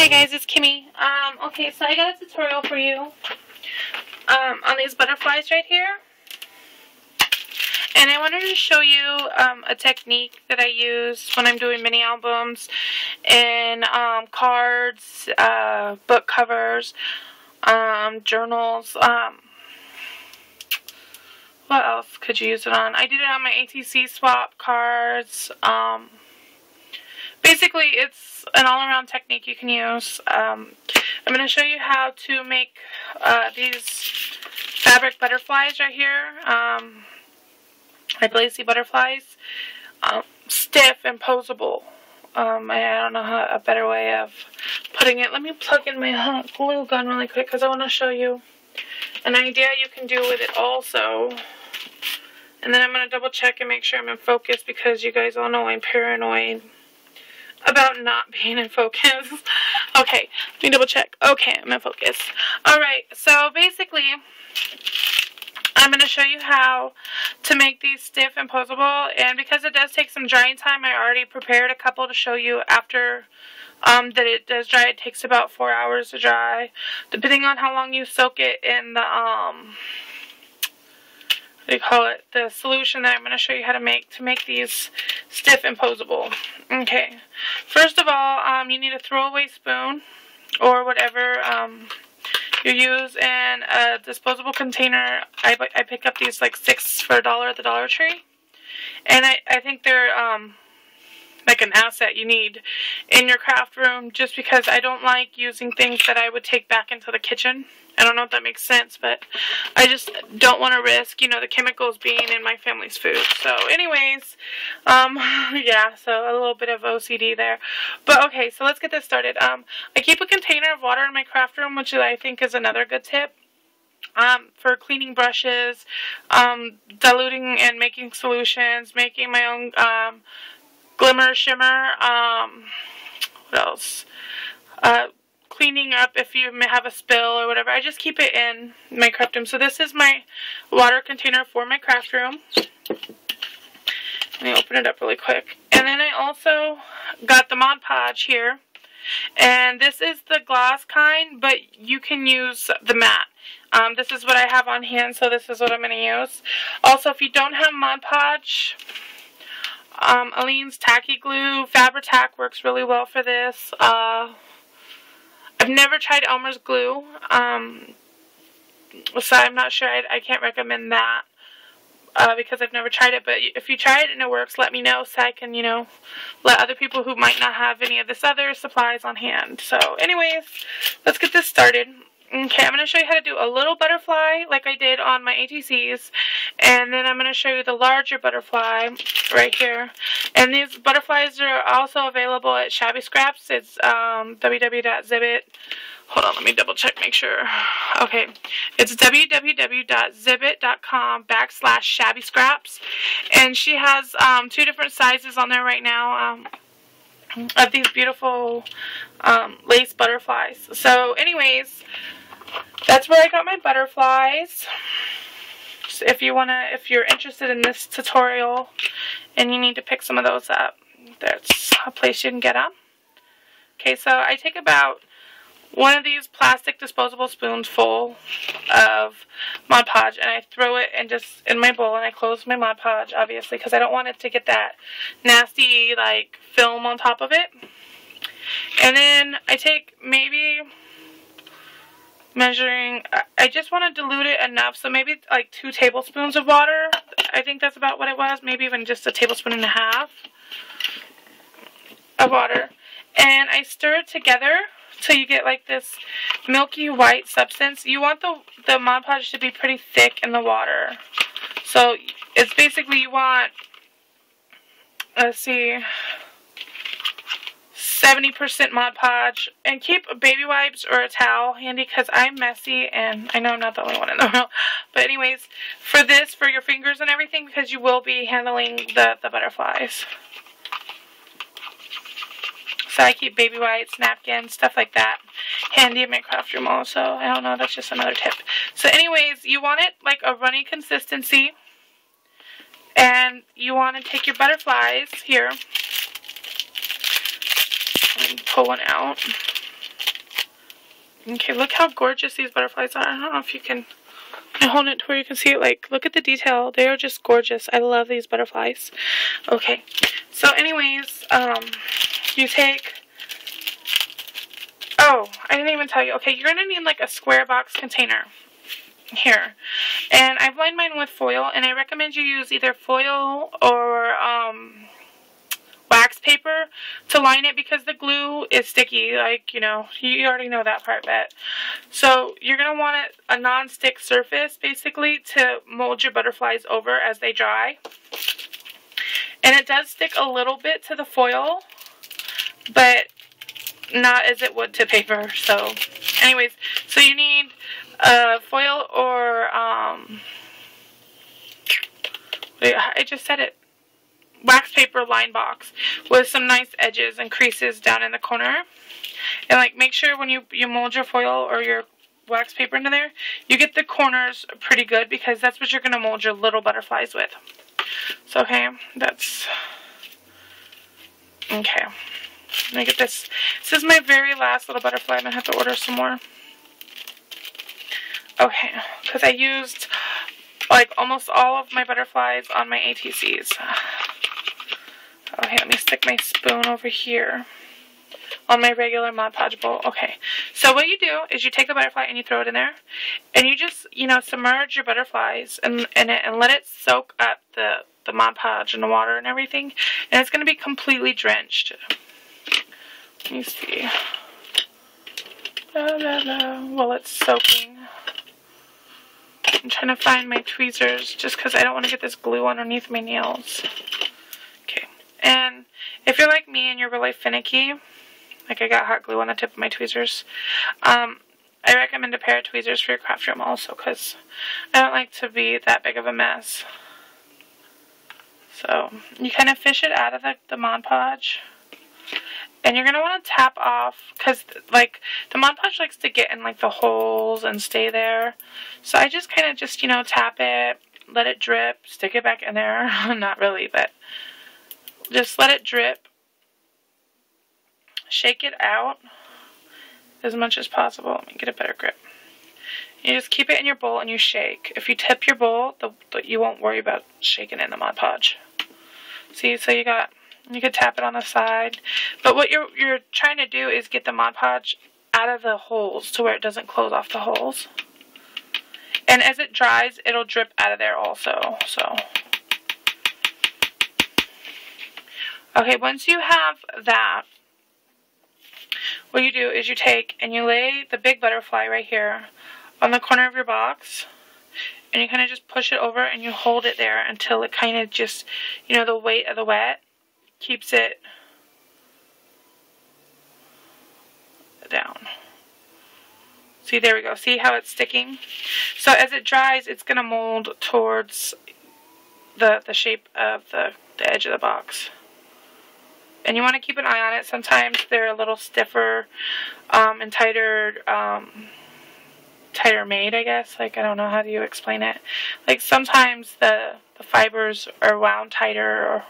Hi guys, it's Kimmy. Okay, so I got a tutorial for you on these butterflies right here. And I wanted to show you a technique that I use when I'm doing mini albums and cards, book covers, journals. What else could you use it on? I did it on my ATC swap cards. Basically, it's an all-around technique you can use. I'm going to show you how to make these fabric butterflies right here, like lacy butterflies, stiff and posable. I don't know a better way of putting it. Let me plug in my hot glue gun really quick because I want to show you an idea you can do with it also. And then I'm going to double check and make sure I'm in focus because you guys all know I'm paranoid about not being in focus. Okay, let me double check. Okay, I'm in focus. Alright, so basically, I'm going to show you how to make these stiff and posable. And because it does take some drying time, I already prepared a couple to show you after that it does dry. It takes about 4 hours to dry, depending on how long you soak it in the, what do you call it, the solution that I'm going to show you how to make these stiff and posable. Okay, first of all, you need a throwaway spoon or whatever you use, and a disposable container. I pick up these like 6 for $1 at the Dollar Tree, and I think they're like an asset you need in your craft room, just because I don't like using things that I would take back into the kitchen. I don't know if that makes sense, but I just don't want to risk, you know, the chemicals being in my family's food. So anyways, yeah, so a little bit of OCD there. But okay, so let's get this started. I keep a container of water in my craft room, which I think is another good tip. For cleaning brushes, diluting and making solutions, making my own glimmer, shimmer, what else? Cleaning up if you may have a spill or whatever. I just keep it in my craft room. So this is my water container for my craft room. Let me open it up really quick. And then I also got the Mod Podge here. And this is the gloss kind, but you can use the matte. This is what I have on hand, so this is what I'm going to use. Also, if you don't have Mod Podge, Aleene's Tacky Glue, Fabri-Tac works really well for this. I've never tried Elmer's glue, so I'm not sure. I can't recommend that because I've never tried it. But if you try it and it works, let me know so I can, you know, let other people who might not have any of this other supplies on hand. So anyways, let's get this started. Okay, I'm going to show you how to do a little butterfly like I did on my ATCs, and then I'm going to show you the larger butterfly right here. And these butterflies are also available at Shabby-Scraps. It's www.zibbit. Hold on, let me double check, make sure. Okay, it's www.zibbit.com/Shabby-Scraps, and she has 2 different sizes on there right now of these beautiful lace butterflies. So anyways, that's where I got my butterflies. So if you're interested in this tutorial and you need to pick some of those up, that's a place you can get them. Okay, so I take about one of these plastic disposable spoons full of Mod Podge, and I throw it in my bowl, and I close my Mod Podge, obviously, because I don't want it to get that nasty, like, film on top of it. And then I take maybe measuring, I just want to dilute it enough, so maybe like 2 tablespoons of water. I think that's about what it was, maybe even just 1.5 tablespoons of water. And I stir it together till you get like this milky white substance. You want the Mod Podge to be pretty thick in the water. So it's basically, you want, let's see, 70% Mod Podge, and keep baby wipes or a towel handy because I'm messy, and I know I'm not the only one in the world. But anyways, for this, for your fingers and everything, because you will be handling the butterflies. So I keep baby wipes, napkins, stuff like that handy in my craft room also. I don't know, that's just another tip. So anyways, you want it like a runny consistency, and you want to take your butterflies here. Pull one out. Okay, look how gorgeous these butterflies are. I don't know if you can... I'm holding it to where you can see it. Like, look at the detail. They are just gorgeous. I love these butterflies. Okay, so anyways, you take... Oh, I didn't even tell you. Okay, you're going to need like a square box container here. And I've lined mine with foil, and I recommend you use either foil or wax paper to line it because the glue is sticky. Like, you know, you already know that part, but so you're going to want a non-stick surface basically to mold your butterflies over as they dry. And it does stick a little bit to the foil, but not as it would to paper. So anyways, so you need foil or wait, I just said it, wax paper line box with some nice edges and creases down in the corner. And like, make sure when you mold your foil or your wax paper into there, you get the corners pretty good, because that's what you're going to mold your little butterflies with. So okay, that's okay. Let me get this. This is my very last little butterfly. I'm going to have to order some more. Okay, because I used like almost all of my butterflies on my ATCs. Okay, let me stick my spoon over here on my regular Mod Podge bowl. Okay, so what you do is you take the butterfly and you throw it in there, and you just, you know, submerge your butterflies in it and let it soak up the Mod Podge and the water and everything, and it's going to be completely drenched. Let me see. While it's soaking. I'm trying to find my tweezers just because I don't want to get this glue underneath my nails. Okay. And if you're like me and you're really finicky, like I got hot glue on the tip of my tweezers, I recommend a pair of tweezers for your craft room also, because I don't like to be that big of a mess. So you kind of fish it out of the Mod Podge. And you're going to want to tap off, because like the Mod Podge likes to get in like the holes and stay there. So I just kind of just, you know, tap it, let it drip, stick it back in there. Not really, but just let it drip. Shake it out as much as possible. Let me get a better grip. You just keep it in your bowl and you shake. If you tip your bowl, you won't worry about shaking it in the Mod Podge. See, so you could tap it on the side. But what you're trying to do is get the Mod Podge out of the holes to where it doesn't close off the holes. And as it dries, it'll drip out of there also. So, okay, once you have that, what you do is you take and you lay the big butterfly right here on the corner of your box, and you kind of just push it over and you hold it there until it kind of just, you know, the weight of the wet keeps it down. See, there we go. See how it's sticking? So as it dries, it's going to mold towards the shape of the edge of the box. And you want to keep an eye on it. Sometimes they're a little stiffer and tighter made, I guess. Like, I don't know, how do you explain it? Like, sometimes the fibers are wound tighter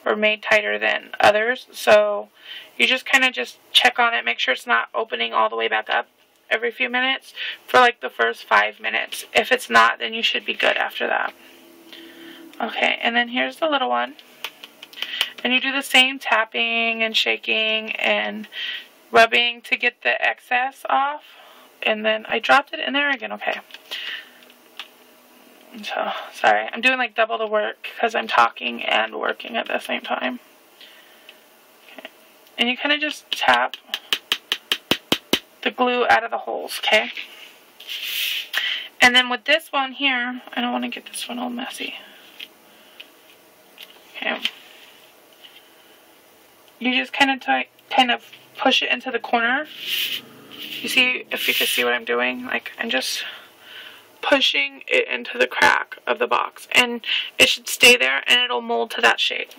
or made tighter than others. So you just kind of just check on it. Make sure it's not opening all the way back up every few minutes for like the first 5 minutes. If it's not, then you should be good after that. Okay, and then here's the little one. And you do the same tapping and shaking and rubbing to get the excess off. And then I dropped it in there again. Okay. So, sorry. I'm doing like double the work because I'm talking and working at the same time. Okay. And you kind of just tap the glue out of the holes, okay? And then with this one here, I don't want to get this one all messy. Okay. You just kind of push it into the corner. You see, if you can see what I'm doing, like I'm just pushing it into the crack of the box, and it should stay there and it'll mold to that shape.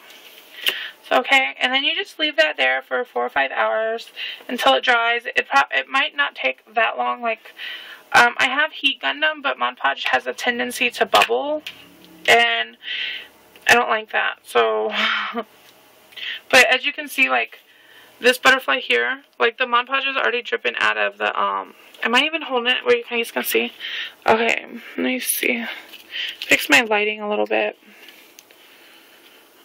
So, okay, and then you just leave that there for 4 or 5 hours until it dries. It might not take that long. Like, I have heat gunned them, but Mod Podge has a tendency to bubble, and I don't like that. So, but as you can see, like, this butterfly here, like the Mod Podge is already dripping out of the, am I even holding it where you guys can see? Okay, let me see. Fix my lighting a little bit.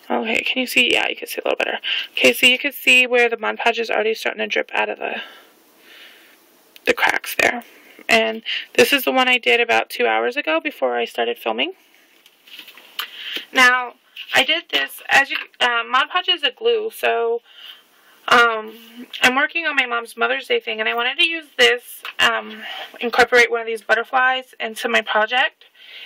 Okay, can you see? Yeah, you can see a little better. Okay, so you can see where the Mod Podge is already starting to drip out of the cracks there. And this is the one I did about 2 hours ago before I started filming. Now, I did this, as you, Mod Podge is a glue, so, I'm working on my mom's Mother's Day thing, and I wanted to use this, incorporate one of these butterflies into my project.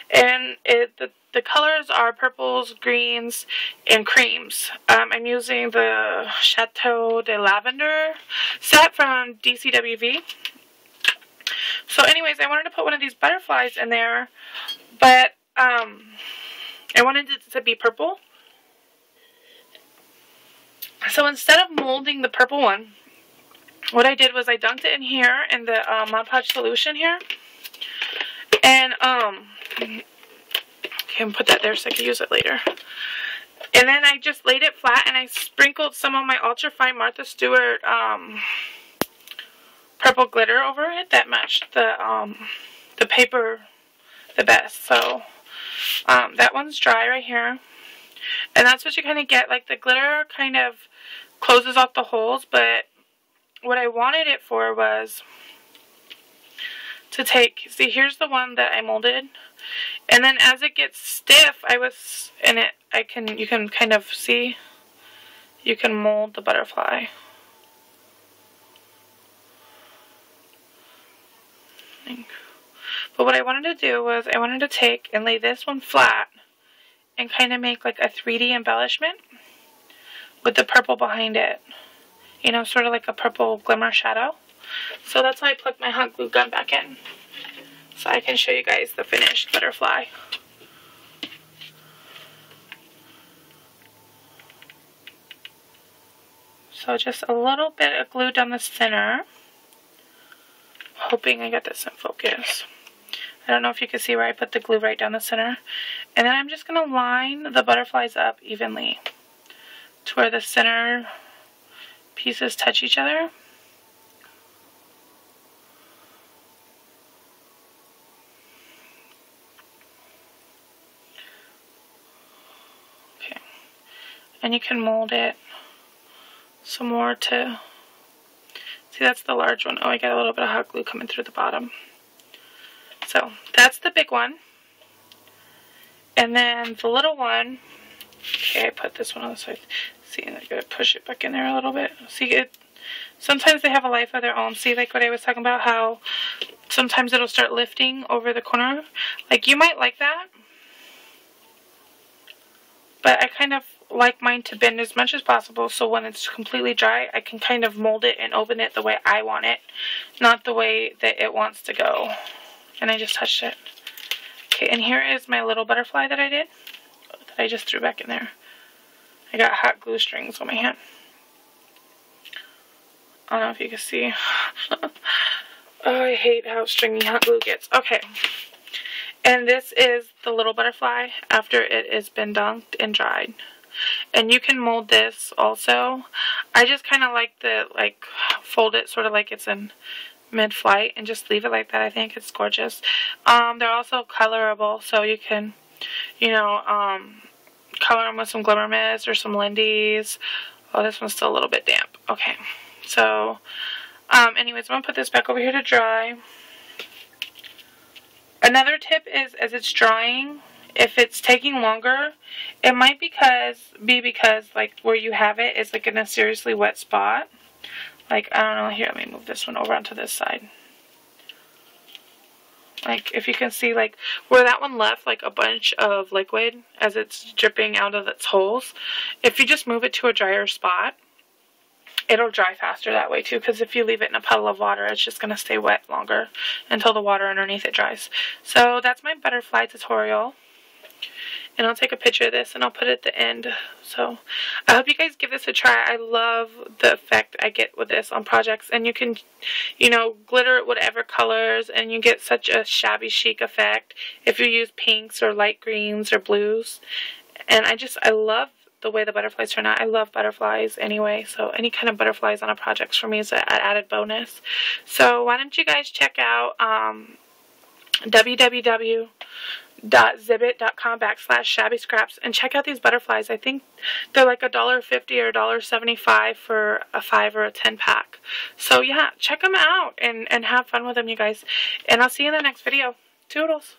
And the colors are purples, greens, and creams. I'm using the Chateau de Lavender set from DCWV. So anyways, I wanted to put one of these butterflies in there, but I wanted it to be purple. So instead of molding the purple one, what I did was I dunked it in here in the Mod Podge solution here. And okay, I'm put that there so I can use it later. And then I just laid it flat and I sprinkled some of my ultra fine Martha Stewart purple glitter over it that matched the paper the best. So that one's dry right here. And that's what you kind of get. Like the glitter kind of closes off the holes, but what I wanted it for was to take, see, here's the one that I molded, and then as it gets stiff, you can kind of see, you can mold the butterfly. But what I wanted to do was I wanted to take and lay this one flat and kind of make like a 3D embellishment with the purple behind it. You know, sort of like a purple glimmer shadow. So that's why I plugged my hot glue gun back in. So I can show you guys the finished butterfly. So just a little bit of glue down the center. Hoping I get this in focus. I don't know if you can see where I put the glue right down the center. And then I'm just going to line the butterflies up evenly to where the center pieces touch each other. Okay. And you can mold it some more to, see, that's the large one. Oh, I got a little bit of hot glue coming through the bottom. So that's the big one. And then the little one, okay, I put this one on the side. See, I gotta push it back in there a little bit. See, sometimes they have a life of their own. See, like what I was talking about, how sometimes it'll start lifting over the corner. Like, you might like that. But I kind of like mine to bend as much as possible, so when it's completely dry, I can kind of mold it and open it the way I want it, not the way that it wants to go. And I just touched it. Okay, and here is my little butterfly that I did, that I just threw back in there. I got hot glue strings on my hand. I don't know if you can see. Oh, I hate how stringy hot glue gets. Okay. And this is the little butterfly after it has been dunked and dried. And you can mold this also. I just kind of like to fold it sort of like it's in mid-flight and just leave it like that. I think it's gorgeous. They're also colorable, so you can, you know, color them with some Glimmer Mist or some Lindy's. Oh, this one's still a little bit damp. Okay, so anyways, I'm going to put this back over here to dry. Another tip is, as it's drying, if it's taking longer, it might be because like where you have it is like in a seriously wet spot. Like, I don't know, here, let me move this one over onto this side. Like, if you can see, like, where that one left, like, a bunch of liquid as it's dripping out of its holes. If you just move it to a drier spot, it'll dry faster that way, too. Because if you leave it in a puddle of water, it's just going to stay wet longer until the water underneath it dries. So, that's my butterfly tutorial. And I'll take a picture of this and I'll put it at the end. So, I hope you guys give this a try. I love the effect I get with this on projects. And you can, you know, glitter it whatever colors. And you get such a shabby chic effect if you use pinks or light greens or blues. And I love the way the butterflies turn out. I love butterflies anyway, so any kind of butterflies on a project for me is an added bonus. So why don't you guys check out www.zibbit.com/shabby-scraps and check out these butterflies. I think they're like $1.50 or $1.75 for a 5 or a 10 pack. So yeah, check them out and have fun with them, you guys. And I'll see you in the next video. Toodles.